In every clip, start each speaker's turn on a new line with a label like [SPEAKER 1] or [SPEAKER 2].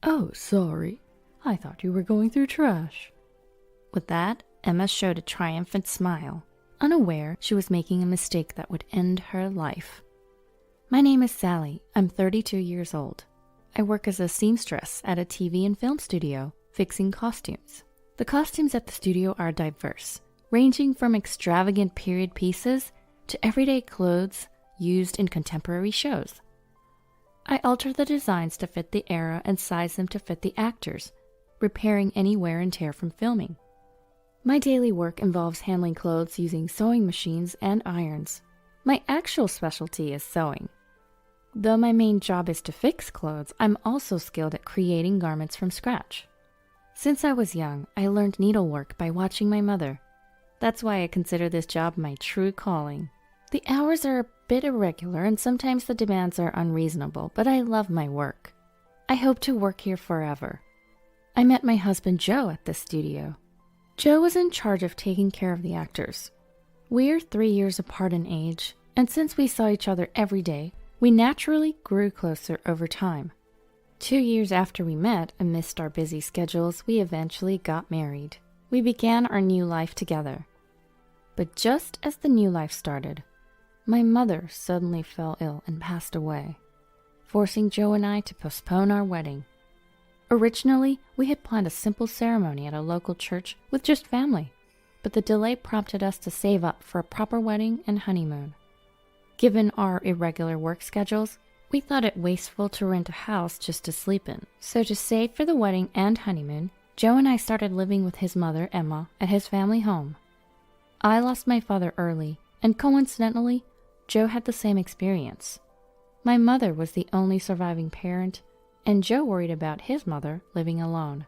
[SPEAKER 1] Oh, sorry. I thought you were going through trash. With that, Emma showed a triumphant smile, unaware she was making a mistake that would end her life. My name is Sally. I'm 32 years old. I work as a seamstress at a TV and film studio, fixing costumes. The costumes at the studio are diverse, ranging from extravagant period pieces to everyday clothes used in contemporary shows. I alter the designs to fit the era and size them to fit the actors, repairing any wear and tear from filming. My daily work involves handling clothes using sewing machines and irons. My actual specialty is sewing. Though my main job is to fix clothes, I'm also skilled at creating garments from scratch. Since I was young, I learned needlework by watching my mother. That's why I consider this job my true calling. The hours are a bit irregular and sometimes the demands are unreasonable, but I love my work. I hope to work here forever. I met my husband Joe at this studio. Joe was in charge of taking care of the actors. We're 3 years apart in age, and since we saw each other every day, we naturally grew closer over time. 2 years after we met, amidst our busy schedules, we eventually got married. We began our new life together. But just as the new life started, my mother suddenly fell ill and passed away, forcing Joe and I to postpone our wedding. Originally, we had planned a simple ceremony at a local church with just family, but the delay prompted us to save up for a proper wedding and honeymoon. Given our irregular work schedules, we thought it wasteful to rent a house just to sleep in. So to save for the wedding and honeymoon, Joe and I started living with his mother, Emma, at his family home. I lost my father early, and coincidentally, Joe had the same experience. My mother was the only surviving parent, and Joe worried about his mother living alone.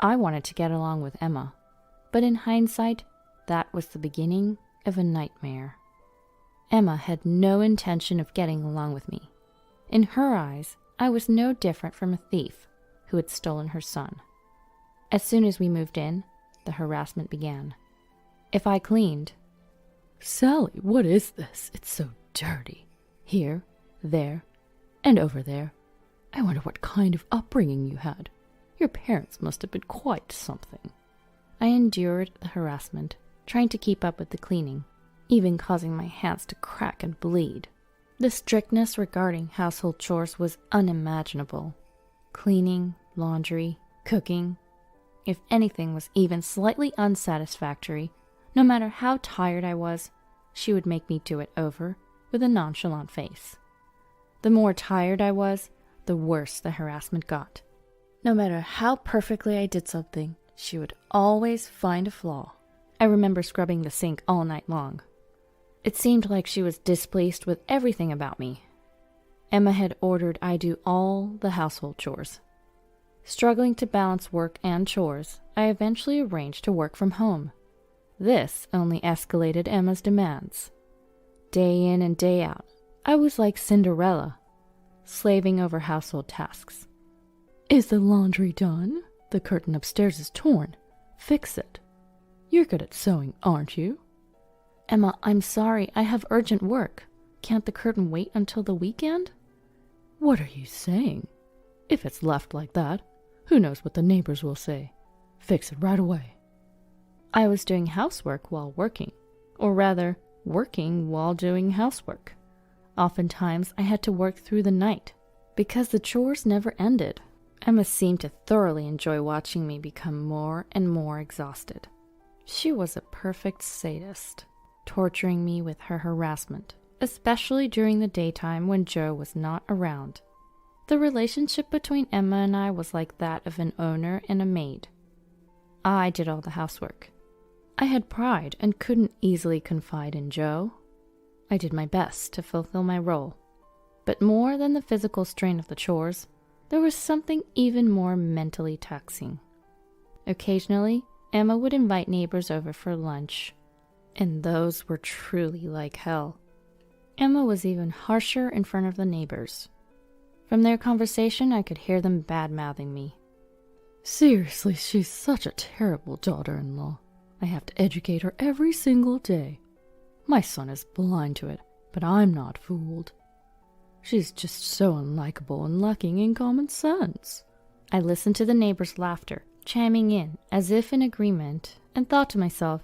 [SPEAKER 1] I wanted to get along with Emma, but in hindsight, that was the beginning of a nightmare. Emma had no intention of getting along with me. In her eyes, I was no different from a thief who had stolen her son. As soon as we moved in, the harassment began. If I cleaned, "Sally, what is this? It's so dirty. Here, there, and over there. I wonder what kind of upbringing you had. Your parents must have been quite something." I endured the harassment, trying to keep up with the cleaning, even causing my hands to crack and bleed. The strictness regarding household chores was unimaginable. Cleaning, laundry, cooking. If anything was even slightly unsatisfactory, no matter how tired I was, she would make me do it over with a nonchalant face. The more tired I was, the worse the harassment got. No matter how perfectly I did something, she would always find a flaw. I remember scrubbing the sink all night long. It seemed like she was displeased with everything about me. Emma had ordered I do all the household chores. Struggling to balance work and chores, I eventually arranged to work from home. This only escalated Emma's demands. Day in and day out, I was like Cinderella, slaving over household tasks. "Is the laundry done? The curtain upstairs is torn. Fix it. You're good at sewing, aren't you?" "Emma, I'm sorry, I have urgent work. Can't the curtain wait until the weekend?" "What are you saying? If it's left like that, who knows what the neighbors will say. Fix it right away." I was doing housework while working, or rather, working while doing housework. Oftentimes, I had to work through the night, because the chores never ended. Emma seemed to thoroughly enjoy watching me become more and more exhausted. She was a perfect sadist, torturing me with her harassment, especially during the daytime when Joe was not around. The relationship between Emma and I was like that of an owner and a maid. I did all the housework. I had pride and couldn't easily confide in Joe. I did my best to fulfill my role, but more than the physical strain of the chores, there was something even more mentally taxing. Occasionally, Emma would invite neighbors over for lunch, and those were truly like hell. Emma was even harsher in front of the neighbors. From their conversation, I could hear them bad-mouthing me. "Seriously, she's such a terrible daughter-in-law. I have to educate her every single day. My son is blind to it, but I'm not fooled. She's just so unlikable and lacking in common sense. I listened to the neighbors' laughter, chiming in as if in agreement, and thought to myself,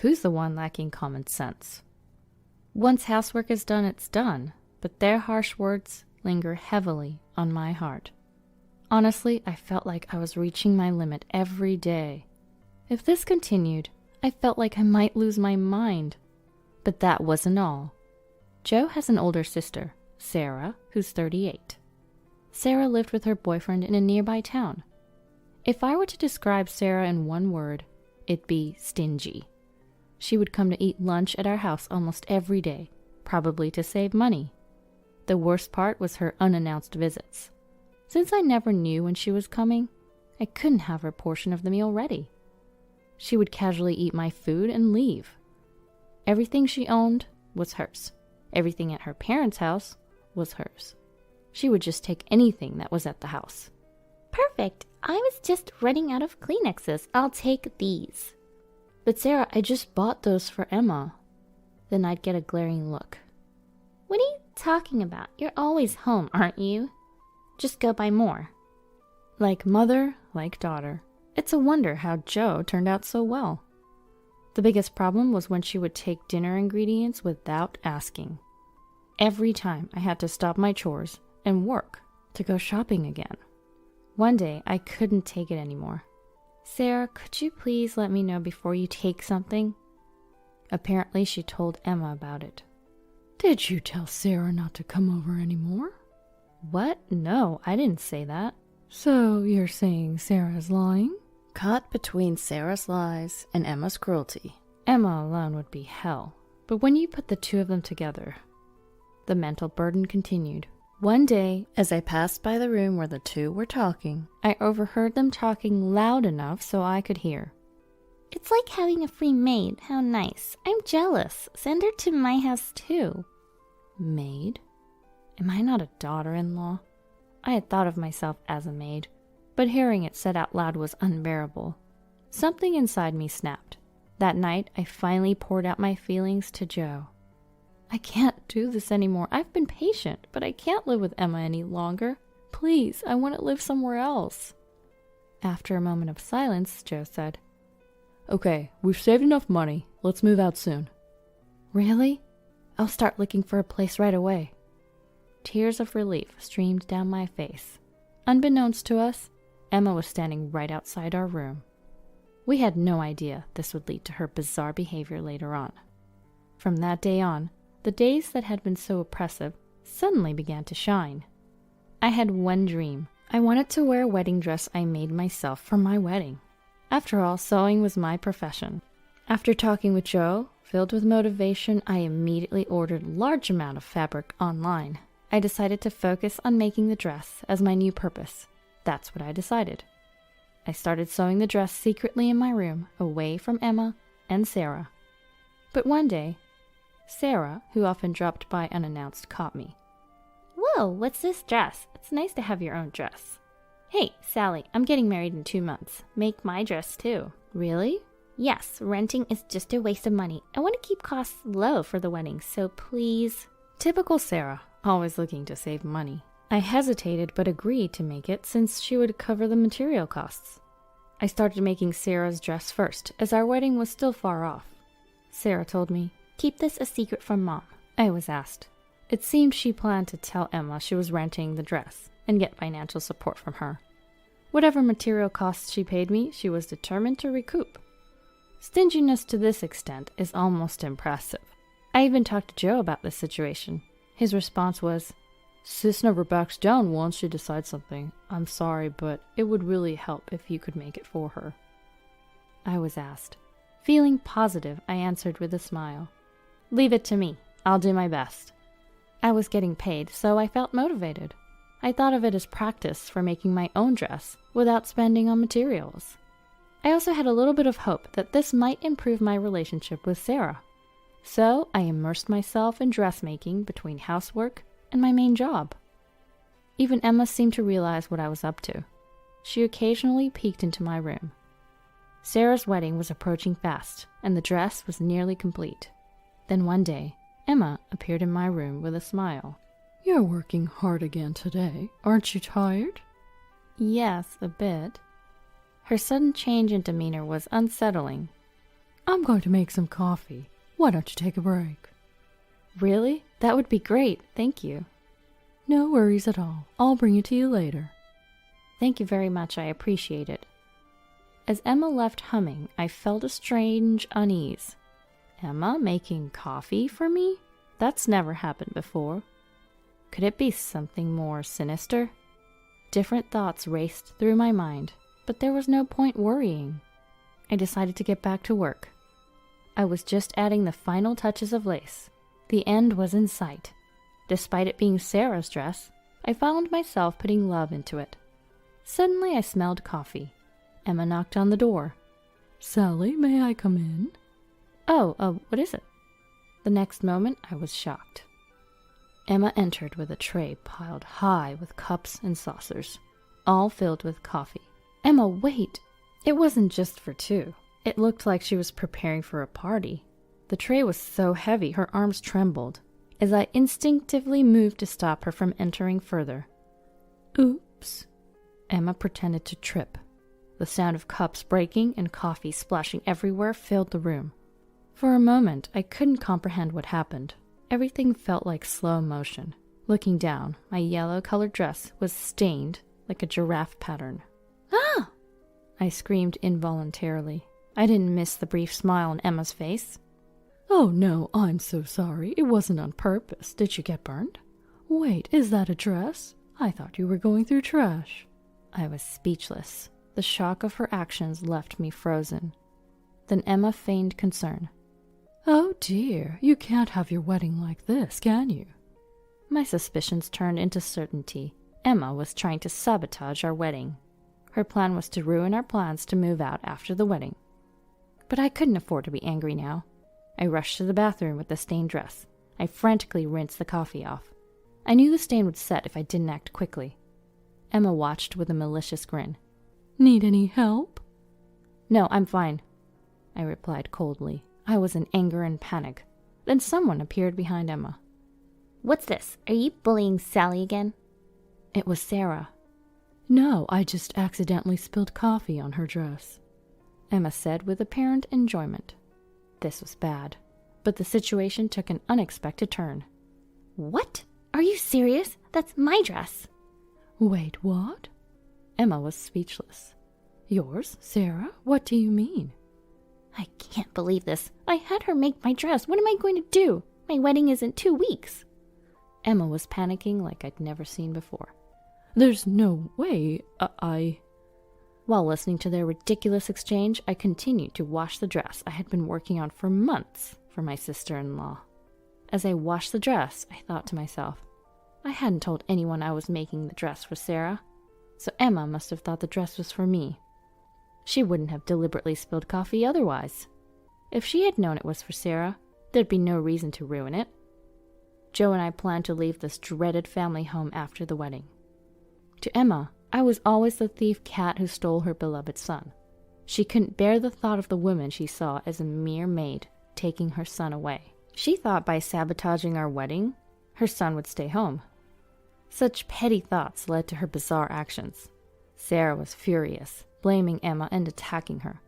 [SPEAKER 1] who's the one lacking common sense? Once housework is done, it's done, but their harsh words linger heavily on my heart. Honestly, I felt like I was reaching my limit every day. If this continued, I felt like I might lose my mind. But that wasn't all. Jo has an older sister, Sarah, who's 38. Sarah lived with her boyfriend in a nearby town. If I were to describe Sarah in one word, it'd be stingy. She would come to eat lunch at our house almost every day, probably to save money. The worst part was her unannounced visits. Since I never knew when she was coming, I couldn't have her portion of the meal ready. She would casually eat my food and leave. Everything she owned was hers. Everything at her parents' house was hers. She would just take anything that was at the house.
[SPEAKER 2] Perfect. I was just running out of Kleenexes. I'll take these.
[SPEAKER 1] But Sarah, I just bought those for Emma. Then I'd get a glaring look.
[SPEAKER 2] What are you talking about? You're always home, aren't you? Just go buy more.
[SPEAKER 1] Like mother, like daughter. It's a wonder how Jo turned out so well. The biggest problem was when she would take dinner ingredients without asking. Every time I had to stop my chores and work to go shopping again. One day I couldn't take it anymore. Sarah, could you please let me know before you take something? Apparently she told Emma about it. Did you tell Sarah not to come over anymore? What? No, I didn't say that. So you're saying Sarah's lying? Caught between Sarah's lies and Emma's cruelty. Emma alone would be hell. But when you put the two of them together, the mental burden continued. One day, as I passed by the room where the two were talking, I overheard them talking loud enough so I could hear.
[SPEAKER 2] It's like having a free maid. How nice. I'm jealous. Send her to my house too.
[SPEAKER 1] Maid? Am I not a daughter-in-law? I had thought of myself as a maid, but hearing it said out loud was unbearable. Something inside me snapped. That night, I finally poured out my feelings to Jo. I can't do this anymore. I've been patient, but I can't live with Emma any longer. Please, I want to live somewhere else. After a moment of silence, Jo said, Okay, we've saved enough money. Let's move out soon. Really? I'll start looking for a place right away. Tears of relief streamed down my face. Unbeknownst to us, Emma was standing right outside our room. We had no idea this would lead to her bizarre behavior later on. From that day on, the days that had been so oppressive suddenly began to shine. I had one dream. I wanted to wear a wedding dress I made myself for my wedding. After all, sewing was my profession. After talking with Jo, filled with motivation, I immediately ordered a large amount of fabric online. I decided to focus on making the dress as my new purpose. That's what I decided. I started sewing the dress secretly in my room, away from Emma and Sarah. But one day, Sarah, who often dropped by unannounced, caught me.
[SPEAKER 2] Whoa, what's this dress? It's nice to have your own dress. Hey, Sally, I'm getting married in 2 months. Make my dress too.
[SPEAKER 1] Really?
[SPEAKER 2] Yes, renting is just a waste of money. I want to keep costs low for the wedding, so please.
[SPEAKER 1] Typical Sarah, always looking to save money. I hesitated but agreed to make it since she would cover the material costs. I started making Sarah's dress first, as our wedding was still far off. Sarah told me,
[SPEAKER 2] Keep this a secret from Mom.
[SPEAKER 1] I was asked. It seemed she planned to tell Emma she was renting the dress and get financial support from her. Whatever material costs she paid me, she was determined to recoup. Stinginess to this extent is almost impressive. I even talked to Jo about this situation. His response was, Sis never backs down once she decides something. I'm sorry, but it would really help if you could make it for her. I was asked. Feeling positive, I answered with a smile. Leave it to me. I'll do my best. I was getting paid, so I felt motivated. I thought of it as practice for making my own dress without spending on materials. I also had a little bit of hope that this might improve my relationship with Sarah. So I immersed myself in dressmaking between housework and my main job. Even Emma seemed to realize what I was up to. She occasionally peeked into my room. Sarah's wedding was approaching fast, and the dress was nearly complete. Then one day, Emma appeared in my room with a smile. You're working hard again today. Aren't you tired? Yes, a bit. Her sudden change in demeanor was unsettling.
[SPEAKER 3] I'm going to make some coffee. Why don't you take a break?
[SPEAKER 1] Really? That would be great, thank you.
[SPEAKER 3] No worries at all. I'll bring it to you later.
[SPEAKER 1] Thank you very much, I appreciate it. As Emma left humming, I felt a strange unease. Emma making coffee for me? That's never happened before. Could it be something more sinister? Different thoughts raced through my mind, but there was no point worrying. I decided to get back to work. I was just adding the final touches of lace. The end was in sight. Despite it being Sarah's dress, I found myself putting love into it. Suddenly I smelled coffee. Emma knocked on the door.
[SPEAKER 3] Sally, may I come in?
[SPEAKER 1] Oh, what is it? The next moment I was shocked. Emma entered with a tray piled high with cups and saucers, all filled with coffee. Emma, wait! It wasn't just for two. It looked like she was preparing for a party. The tray was so heavy her arms trembled, as I instinctively moved to stop her from entering further. Oops! Emma pretended to trip. The sound of cups breaking and coffee splashing everywhere filled the room. For a moment, I couldn't comprehend what happened. Everything felt like slow motion. Looking down, my yellow-colored dress was stained like a giraffe pattern. Ah! I screamed involuntarily. I didn't miss the brief smile on Emma's face.
[SPEAKER 3] Oh no, I'm so sorry. It wasn't on purpose. Did you get burned? Wait, is that a dress? I thought you were going through trash.
[SPEAKER 1] I was speechless. The shock of her actions left me frozen. Then Emma feigned concern.
[SPEAKER 3] Oh dear, you can't have your wedding like this, can you?
[SPEAKER 1] My suspicions turned into certainty. Emma was trying to sabotage our wedding. Her plan was to ruin our plans to move out after the wedding. But I couldn't afford to be angry now. I rushed to the bathroom with the stained dress. I frantically rinsed the coffee off. I knew the stain would set if I didn't act quickly. Emma watched with a malicious grin.
[SPEAKER 3] Need any help?
[SPEAKER 1] No, I'm fine, I replied coldly. I was in anger and panic. Then someone appeared behind Emma.
[SPEAKER 2] What's this? Are you bullying Sally again?
[SPEAKER 1] It was Sarah.
[SPEAKER 3] No, I just accidentally spilled coffee on her dress,
[SPEAKER 1] Emma said with apparent enjoyment. This was bad, but the situation took an unexpected turn.
[SPEAKER 2] What? Are you serious? That's my dress.
[SPEAKER 3] Wait, what?
[SPEAKER 1] Emma was speechless.
[SPEAKER 3] Yours, Sarah? What do you mean?
[SPEAKER 2] I can't believe this. I had her make my dress. What am I going to do? My wedding is in 2 weeks.
[SPEAKER 1] Emma was panicking like I'd never seen before.
[SPEAKER 3] There's no way.
[SPEAKER 1] While listening to their ridiculous exchange, I continued to wash the dress I had been working on for months for my sister-in-law. As I washed the dress, I thought to myself, I hadn't told anyone I was making the dress for Sarah, so Emma must have thought the dress was for me. She wouldn't have deliberately spilled coffee otherwise. If she had known it was for Sarah, there'd be no reason to ruin it. Joe and I planned to leave this dreaded family home after the wedding. To Emma, I was always the thief cat who stole her beloved son. She couldn't bear the thought of the woman she saw as a mere maid taking her son away. She thought by sabotaging our wedding, her son would stay home. Such petty thoughts led to her bizarre actions. Sarah was furious, blaming Emma and attacking her.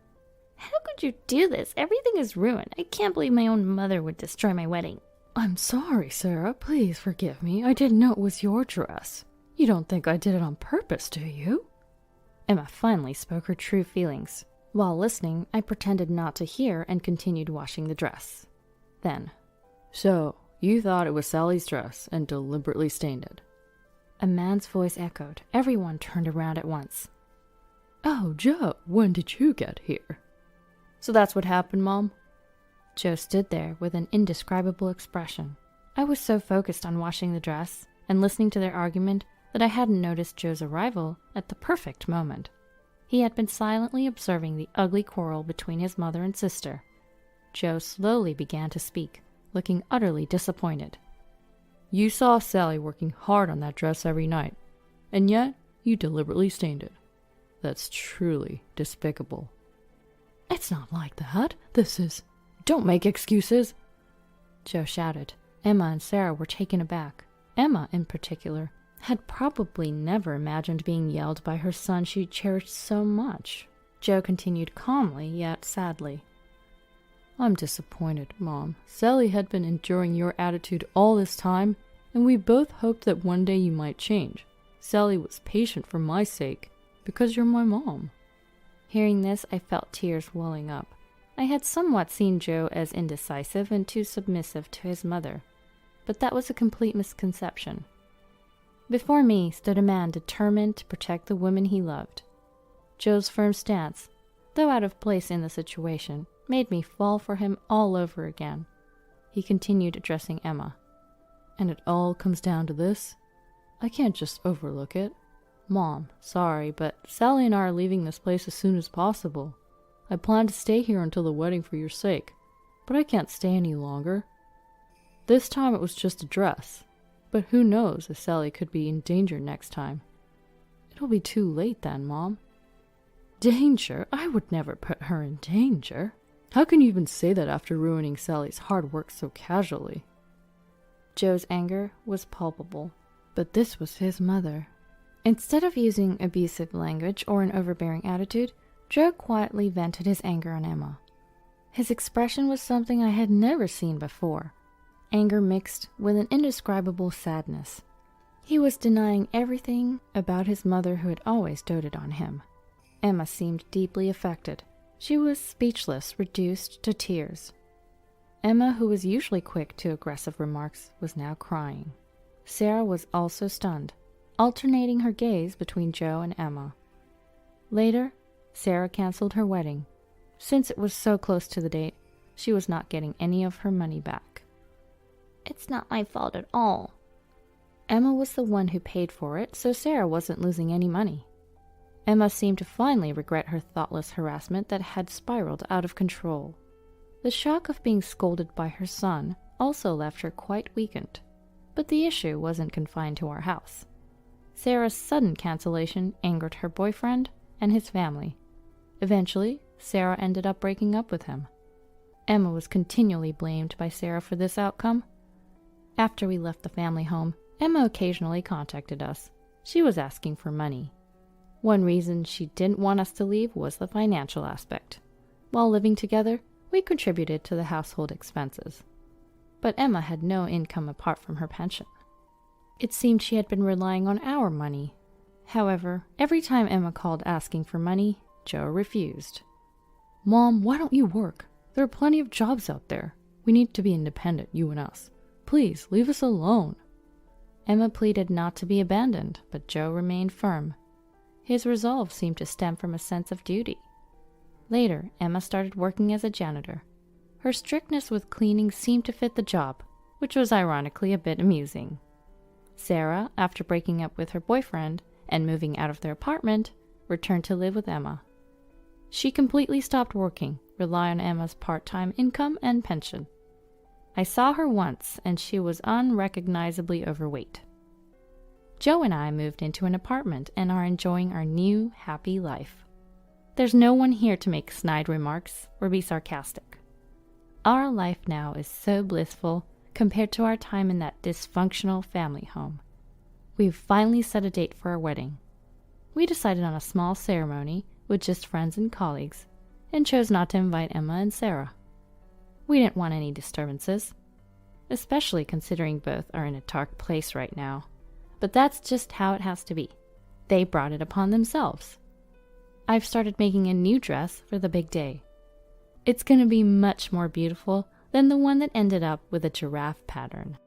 [SPEAKER 2] How could you do this? Everything is ruined. I can't believe my own mother would destroy my wedding.
[SPEAKER 3] I'm sorry, Sarah. Please forgive me. I didn't know it was your dress. You don't think I did it on purpose, do you?
[SPEAKER 1] Emma finally spoke her true feelings. While listening, I pretended not to hear and continued washing the dress. Then,
[SPEAKER 3] so, you thought it was Sally's dress and deliberately stained it?
[SPEAKER 1] A man's voice echoed. Everyone turned around at once.
[SPEAKER 3] Oh, Joe, when did you get here?
[SPEAKER 1] So that's what happened, Mom? Joe stood there with an indescribable expression. I was so focused on washing the dress and listening to their argument that I hadn't noticed Joe's arrival at the perfect moment. He had been silently observing the ugly quarrel between his mother and sister. Joe slowly began to speak, looking utterly disappointed.
[SPEAKER 3] You saw Sally working hard on that dress every night, and yet you deliberately stained it. That's truly despicable. It's not like that. This is... Don't make excuses,
[SPEAKER 1] Joe shouted. Emma and Sarah were taken aback. Emma, in particular, had probably never imagined being yelled by her son she cherished so much. Joe continued calmly, yet sadly.
[SPEAKER 3] I'm disappointed, Mom. Sally had been enduring your attitude all this time, and we both hoped that one day you might change. Sally was patient for my sake, because you're my mom.
[SPEAKER 1] Hearing this, I felt tears welling up. I had somewhat seen Joe as indecisive and too submissive to his mother, but that was a complete misconception. Before me stood a man determined to protect the woman he loved. Joe's firm stance, though out of place in the situation, made me fall for him all over again. He continued addressing Emma.
[SPEAKER 3] And it all comes down to this? I can't just overlook it. Mom, sorry, but Sally and I are leaving this place as soon as possible. I plan to stay here until the wedding for your sake, but I can't stay any longer. This time it was just a dress, but who knows if Sally could be in danger next time. It'll be too late then, Mom.
[SPEAKER 1] Danger? I would never put her in danger.
[SPEAKER 3] How can you even say that after ruining Sally's hard work so casually?
[SPEAKER 1] Joe's anger was palpable, but this was his mother. Instead of using abusive language or an overbearing attitude, Joe quietly vented his anger on Emma. His expression was something I had never seen before, anger mixed with an indescribable sadness. He was denying everything about his mother who had always doted on him. Emma seemed deeply affected. She was speechless, reduced to tears. Emma, who was usually quick to aggressive remarks, was now crying. Sarah was also stunned, alternating her gaze between Joe and Emma. Later, Sarah canceled her wedding. Since it was so close to the date, she was not getting any of her money back.
[SPEAKER 2] It's not my fault at all.
[SPEAKER 1] Emma was the one who paid for it, so Sarah wasn't losing any money. Emma seemed to finally regret her thoughtless harassment that had spiraled out of control. The shock of being scolded by her son also left her quite weakened. But the issue wasn't confined to our house. Sarah's sudden cancellation angered her boyfriend and his family. Eventually, Sarah ended up breaking up with him. Emma was continually blamed by Sarah for this outcome. After we left the family home, Emma occasionally contacted us. She was asking for money. One reason she didn't want us to leave was the financial aspect. While living together, we contributed to the household expenses. But Emma had no income apart from her pension. It seemed she had been relying on our money. However, every time Emma called asking for money, Joe refused.
[SPEAKER 3] Mom, why don't you work? There are plenty of jobs out there. We need to be independent, you and us. Please, leave us alone.
[SPEAKER 1] Emma pleaded not to be abandoned, but Joe remained firm. His resolve seemed to stem from a sense of duty. Later, Emma started working as a janitor. Her strictness with cleaning seemed to fit the job, which was ironically a bit amusing. Sarah, after breaking up with her boyfriend and moving out of their apartment, returned to live with Emma. She completely stopped working, relying on Emma's part-time income and pension. I saw her once, and she was unrecognizably overweight. Joe and I moved into an apartment and are enjoying our new, happy life. There's no one here to make snide remarks or be sarcastic. Our life now is so blissful compared to our time in that dysfunctional family home. We've finally set a date for our wedding. We decided on a small ceremony with just friends and colleagues, and chose not to invite Emma and Sarah. We didn't want any disturbances, especially considering both are in a dark place right now. But that's just how it has to be. They brought it upon themselves. I've started making a new dress for the big day. It's going to be much more beautiful than the one that ended up with a giraffe pattern.